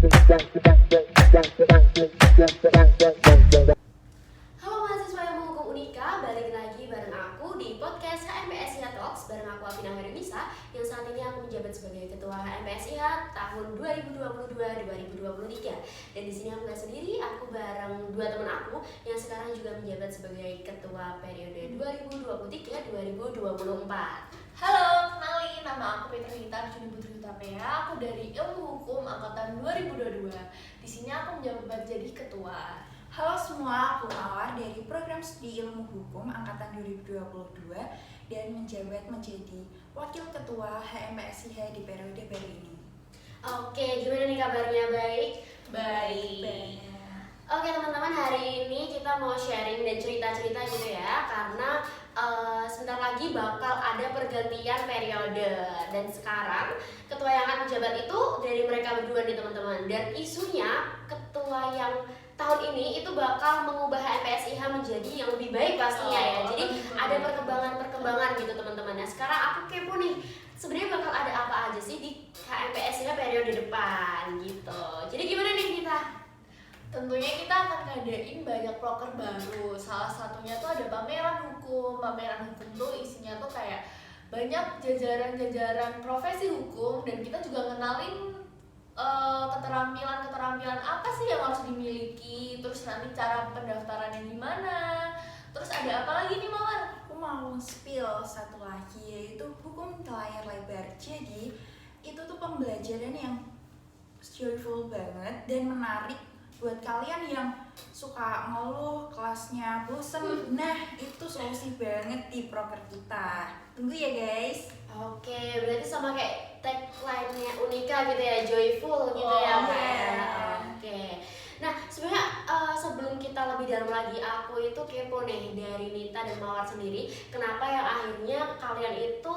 Halo mahasiswa yang menghukum Unika, balik lagi bareng aku di podcast HMPSIH Talks bareng aku Afina Herunisa yang saat ini aku menjabat sebagai ketua HMPSIH tahun 2022-2023. Dan di sini aku gak sendiri, aku bareng dua teman aku yang sekarang juga menjabat sebagai ketua periode 2023-2024. Halo, kenalin, nama aku Petra Hita Arjuna Putri Utapea. Aku dari Ilmu Hukum angkatan 2022. Di sini aku menjabat jadi ketua. Halo semua, aku Mawar dari program studi Ilmu Hukum angkatan 2022 dan menjabat menjadi wakil ketua HMPSIH di periode baru ini. Oke, gimana nih kabarnya? Baik? Baik. Oke teman-teman, hari ini kita mau sharing dan cerita-cerita gitu ya, karena sebentar lagi bakal ada pergantian periode dan sekarang ketua yang akan menjabat itu dari mereka berdua nih teman-teman. Dan isunya ketua yang tahun ini itu bakal mengubah HMPSIH menjadi yang lebih baik pastinya ya. Jadi ada perkembangan-perkembangan gitu teman-teman. Nah sekarang aku kepo nih, sebenarnya bakal ada apa aja sih di HMPSIH periode depan gitu. Jadi gimana nih kita? Tentunya kita akan ngadain banyak proker baru. Salah satunya tuh ada pameran hukum. Pameran hukum tuh isinya tuh kayak banyak jajaran-jajaran profesi hukum, dan kita juga ngenalin keterampilan apa sih yang harus dimiliki, terus nanti cara pendaftarannya gimana. Terus ada apa lagi nih Mawar? Aku mau spill satu lagi, yaitu hukum layar lebar. Jadi itu tuh pembelajaran yang joyful banget dan menarik buat kalian yang suka ngeluh kelasnya bosen. Nah itu solusi banget di proker kita. Tunggu ya guys. Oke, berarti sama kayak tagline-nya Unika gitu ya, joyful gitu ya Kak ya. Oke. Nah, sebenarnya sebelum kita lebih dalam lagi, aku itu kepo nih dari Nita dan Mawar sendiri, kenapa yang akhirnya kalian itu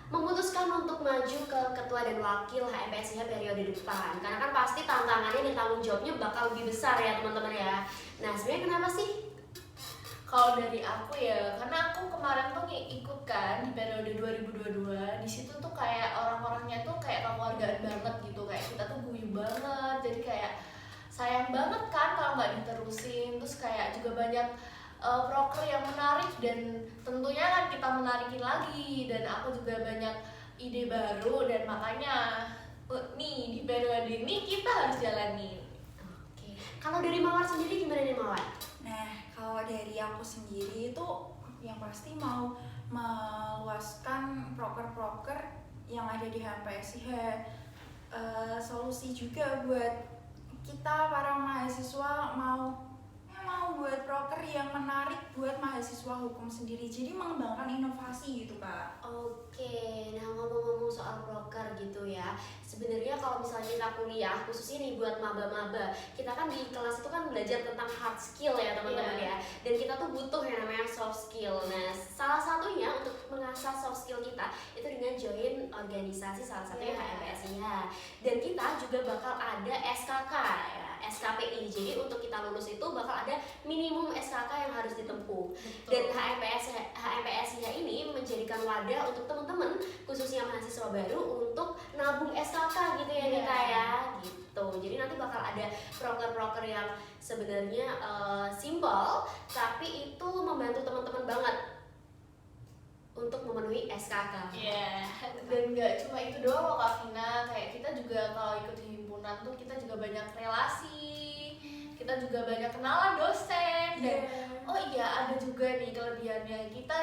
memutuskan untuk maju ke ketua dan wakil HMPSIH periode depan? Karena kan pasti tantangannya dan tanggung jawabnya bakal lebih besar ya teman-teman ya. Nah, sebenarnya kenapa sih? Kalau dari aku ya, karena aku kemarin tuh ikut kan di periode 2022. Di situ tuh kayak orang-orangnya tuh kayak kekeluargaan banget gitu, kayak kita tuh guyup banget. Jadi kayak sayang banget kan kalau nggak diterusin. Terus kayak juga banyak proker yang menarik, dan tentunya kan kita menarikin lagi. Dan aku juga banyak ide baru, dan makanya nih di periode ini kita harus jalanin. Oke. Kalau dari Mawar sendiri gimana nih Mawar? Nah, kalau dari aku sendiri itu yang pasti mau meluaskan proker-proker yang ada di HMPSIH. Solusi juga buat kita para mahasiswa mau buat proker yang menarik buat mahasiswa hukum sendiri. Jadi mengembangkan inovasi gitu Kak. Oke, nah ngomong-ngomong soal proker gitu ya, sebenarnya kalau misalnya kita kuliah, khususnya nih buat maba-maba, kita kan di kelas itu kan belajar tentang hard skill ya teman-teman ya, dan kita tuh butuh yang namanya soft skill. Nah, salah satunya untuk mengasah soft skill kita itu dengan join organisasi, salah satunya HMPSIH. Dan kita juga bakal ada SKK ya, SKPI. Jadi untuk kita lulus itu bakal ada minimum SKK yang harus ditempuh. Betul. Dan HMPSIH ini menjadikan wadah untuk teman-teman khususnya mahasiswa baru untuk nabung SKK gitu ya Nita ya gitu. Jadi nanti bakal ada proker-proker yang sebenarnya simple tapi itu membantu teman-teman banget untuk memenuhi SKK. Iya, dan nggak cuma itu doang kok Kak Vina, kayak kita juga kalau ikut himpunan tuh kita juga banyak relasi, kita juga banyak kenalan dosen, dan oh iya ada juga nih kelebihannya, kita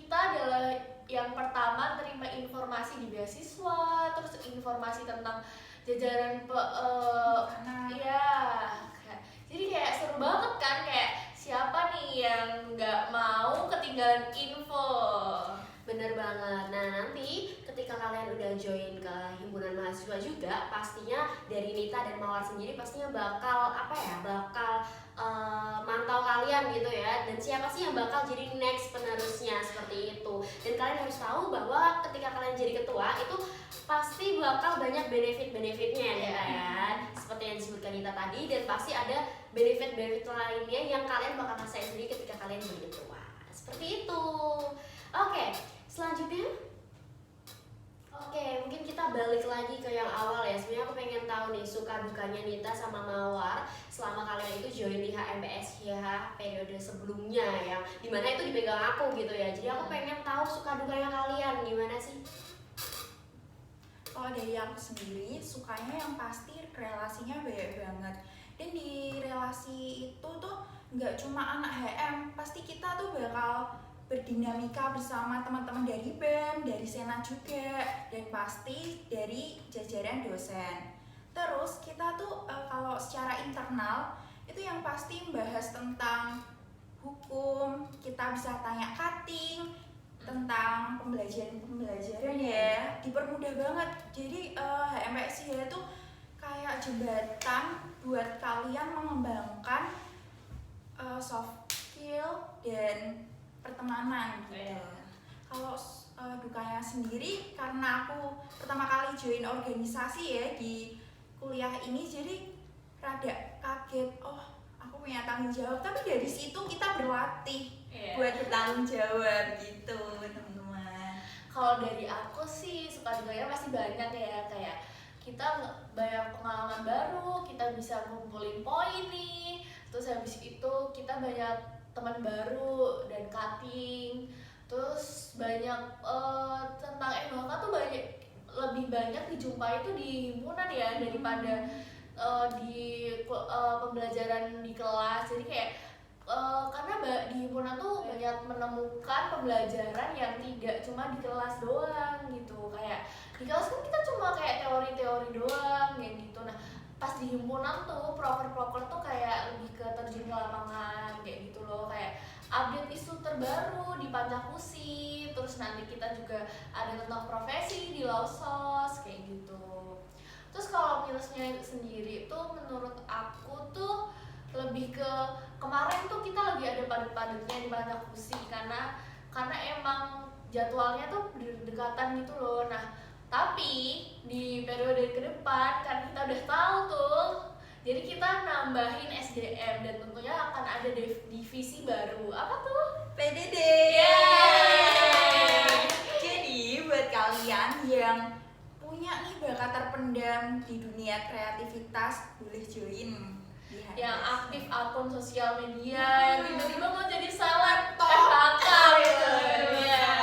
adalah yang pertama terima informasi di beasiswa, terus informasi tentang jajaran iya, jadi kayak seru banget kan, kayak siapa nih yang nggak mau ketinggalan info. Bener banget. Nah nanti ketika kalian udah join ke himpunan mahasiswa juga, pastinya dari Nita dan Mawar sendiri pastinya bakal bakal mantau kalian gitu ya. Dan siapa sih yang bakal jadi next penerusnya seperti itu. Dan kalian harus tahu bahwa ketika kalian jadi ketua itu pasti bakal banyak benefit-benefitnya ya kan. Seperti yang disebutkan Nita tadi, dan pasti ada benefit-benefit lainnya yang kalian bakal rasain sendiri ketika kalian jadi ketua. Seperti itu. Oke, selanjutnya mungkin kita balik lagi ke yang awal ya. Sebenarnya aku pengen tahu nih suka dukanya Nita sama Mawar selama kalian itu join di HMPSIH periode sebelumnya yang dimana itu dipegang aku gitu ya. Jadi aku pengen tahu suka dukanya kalian gimana sih? Kalau dari aku sendiri, sukanya yang pasti relasinya banyak banget. Dan di relasi itu tuh nggak cuma anak HM, pasti kita tuh bakal berdinamika bersama teman-teman dari BEM, dari Sena juga, dan pasti dari jajaran dosen. Terus kita tuh kalau secara internal itu yang pasti membahas tentang hukum, kita bisa tanya cutting, tentang pembelajaran ya, dipermudah banget. Jadi HMPSIH itu kayak jembatan buat kalian mengembangkan soft skill dan pertemanan gitu. Kalau dukanya sendiri, karena aku pertama kali join organisasi ya di kuliah ini, jadi rada kaget, oh aku punya tanggung jawab, tapi dari situ kita berlatih buat bertanggung jawab gitu teman-teman. Kalau dari aku sih suka dukanya pasti banyak ya, kayak kita banyak pengalaman baru, kita bisa ngumpulin poin nih, terus habis itu kita banyak teman baru dan cutting, terus banyak tentang FHK tuh lebih banyak dijumpai itu di himpunan ya daripada di pembelajaran di kelas. Jadi kayak karena di himpunan tuh banyak menemukan pembelajaran yang tidak cuma di kelas doang gitu. Kayak di kelas kan kita cuma kayak teori-teori doang kayak gitu. Nah pas di himpunan tuh proker-proker tuh kayak lebih ke terjun ke lapangan kayak gitu loh, kayak update isu terbaru di Pancakusi, terus nanti kita juga ada tentang profesi di Lausos kayak gitu. Terus kalau minusnya sendiri tuh menurut aku tuh lebih ke kemarin tuh kita lagi ada padat-padatnya di Pancakusi karena emang jadwalnya tuh berdekatan gitu loh. Nah tapi di periode ke depan kan kita udah tahu tuh, jadi kita nambahin SDM dan tentunya akan ada divisi baru. Apa tuh? PDD. Yeay. Jadi buat kalian yang punya nih bakat terpendam di dunia kreativitas, boleh join di HMPSIH. Yang aktif akun sosial media, yang tiba-tiba mau jadi seleb Top. FHK gitu. Iya.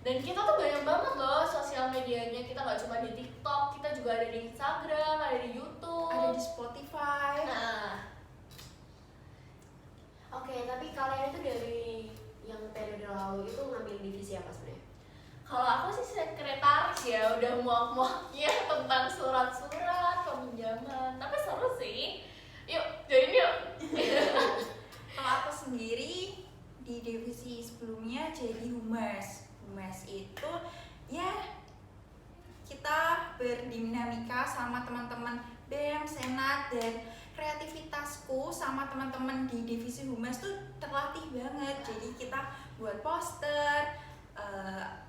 Dan kita tuh banyak banget loh sosial medianya, kita nggak cuma di TikTok, kita juga ada di Instagram, ada di YouTube, Ada di Spotify. Nah, Oke, tapi kalian itu dari yang periode lalu itu ngambil divisi apa sebenarnya? kalau aku sih sekretaris ya, udah muak-muaknya tentang surat-surat, peminjaman, tapi seru sih. Yuk, join yuk. Kalau aku sendiri di divisi sebelumnya jadi humas. Humas itu ya kita berdinamika sama teman-teman BEM, Senat, dan kreativitasku sama teman-teman di divisi humas tuh terlatih banget. Jadi kita buat poster,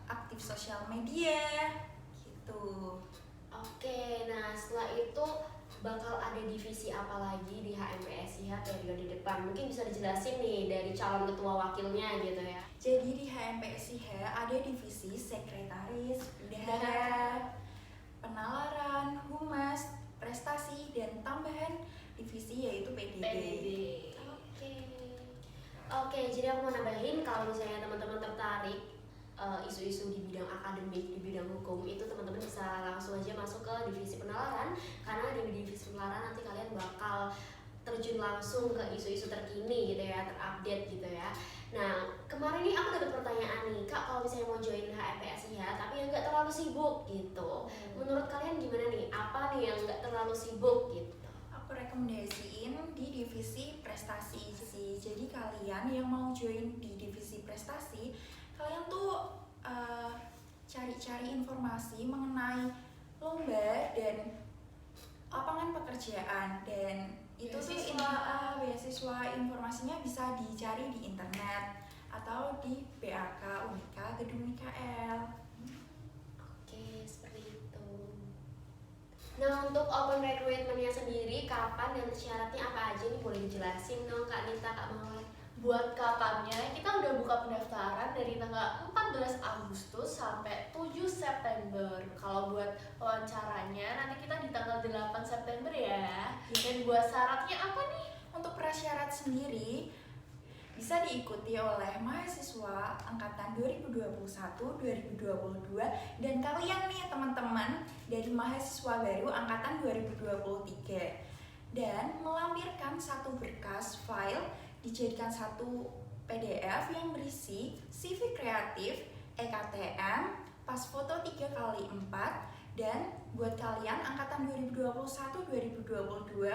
aktif sosial media gitu. Oke, nah setelah itu bakal ada divisi apa lagi di HMPSIH periode depan? Mungkin bisa dijelasin nih dari calon ketua wakilnya gitu ya. Jadi di HMPSIH ada divisi sekretaris, bendahara, penalaran, humas, prestasi, dan tambahan divisi yaitu PDD. Oke, jadi aku mau nambahin kalau misalnya teman-teman tertarik isu-isu di bidang akademik, di bidang hukum, itu teman-teman bisa langsung aja masuk ke divisi penalaran, karena di divisi penalaran nanti kalian bakal terjun langsung ke isu-isu terkini gitu ya, terupdate gitu ya. Nah, kemarin nih aku dapat pertanyaan nih, Kak, kalau misalnya mau join HMPSIH tapi yang nggak terlalu sibuk gitu, menurut kalian gimana nih? Apa nih yang nggak terlalu sibuk gitu? Aku rekomendasiin di divisi prestasi sih. Jadi kalian yang mau join di divisi prestasi, kalian tuh cari-cari informasi mengenai lomba dan lapangan pekerjaan, dan itu tuh beasiswa informasinya bisa dicari di internet atau di BAK Unika Gedung Mikael. Oke, seperti itu. Nah, untuk open recruitment-nya sendiri, kapan dan syaratnya apa aja nih? Boleh dijelasin dong Kak Nita, Kak Mawar? buat kapannya, kita udah buka pendaftaran dari tanggal 14 Agustus sampai 7 September. Kalau buat wawancaranya nanti kita di tanggal 8 September ya. Dan buat syaratnya apa nih? Untuk prasyarat sendiri bisa diikuti oleh mahasiswa angkatan 2021-2022 dan kalian nih teman-teman dari mahasiswa baru angkatan 2023, dan melampirkan satu berkas file dijadikan satu PDF yang berisi CV kreatif, EKTM, pas foto 3x4, dan buat kalian angkatan 2021-2022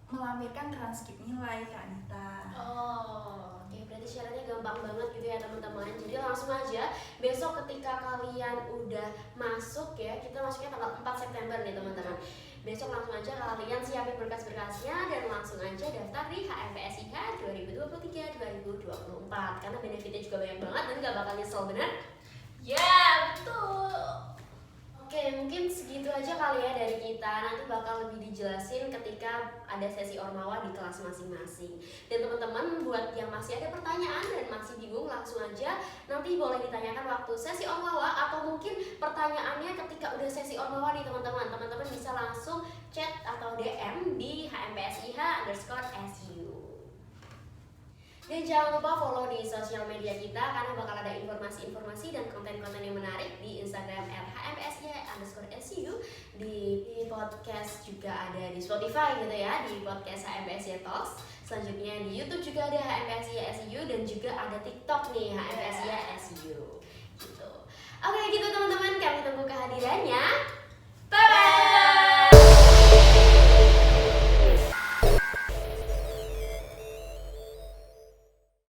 melampirkan transkrip nilai Kak Anita. Oh, Oke, berarti syaratnya gampang banget gitu ya teman-teman. Jadi langsung aja besok ketika kalian udah masuk ya, kita masuknya tanggal 4 September nih teman-teman. Besok langsung aja kalian siapin berkas-berkasnya dan langsung aja daftar di HMPSIH 2023-2024 karena benefitnya juga banyak banget dan gak bakal nyesel, bener? ya betul. Oke, mungkin segitu aja kali ya dari kita. Nanti bakal lebih dijelasin ketika ada sesi Ormawa di kelas masing-masing. Dan teman-teman buat yang masih ada pertanyaan dan masih bingung, langsung aja nanti boleh ditanyakan waktu sesi Ormawa, atau mungkin pertanyaannya ketika udah sesi Ormawa nih teman-teman. Teman-teman bisa langsung chat atau DM di HMPSIH_SU. Dan jangan lupa follow di sosial media kita karena bakal ada informasi-informasi dan konten-konten yang menarik di Instagram @HMPSIH_SU, di podcast juga ada di Spotify gitu ya, di podcast HMPSIH Talks. Selanjutnya di YouTube juga ada HMPSIH_SU dan juga ada TikTok nih HMPSIH_SU gitu. Oke gitu teman-teman, kami tunggu kehadirannya. Bye.